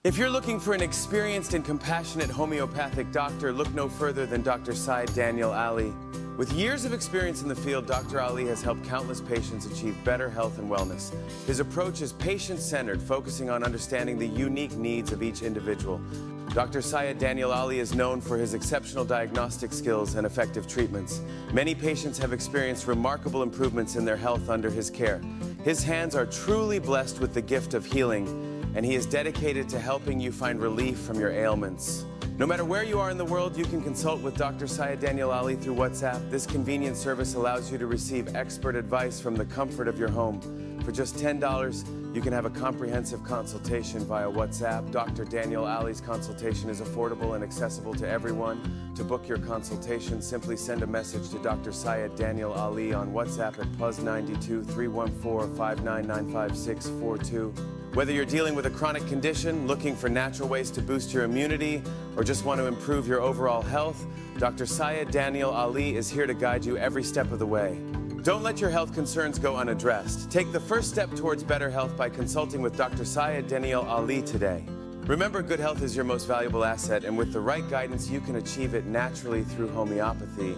If you're looking for an experienced and compassionate homeopathic doctor, look no further than Dr. Syed Danial Ali. With years of experience in the field, Dr. Ali has helped countless patients achieve better health and wellness. His approach is patient-centered, focusing on understanding the unique needs of each individual. Dr. Syed Danial Ali is known for his exceptional diagnostic skills and effective treatments. Many patients have experienced remarkable improvements in their health under his care. His hands are truly blessed with the gift of healing, and he is dedicated to helping you find relief from your ailments. No matter where you are in the world, you can consult with Dr. Syed Danial Ali through WhatsApp. This convenient service allows you to receive expert advice from the comfort of your home. For just $10, you can have a comprehensive consultation via WhatsApp. Dr. Danial Ali's consultation is affordable and accessible to everyone. To book your consultation, simply send a message to Dr. Syed Danial Ali on WhatsApp at +92 314 599 5642. Whether you're dealing with a chronic condition, looking for natural ways to boost your immunity, or just want to improve your overall health, Dr. Syed Danial Ali is here to guide you every step of the way. Don't let your health concerns go unaddressed. Take the first step towards better health by consulting with Dr. Syed Danial Ali today. Remember, good health is your most valuable asset, and with the right guidance, you can achieve it naturally through homeopathy.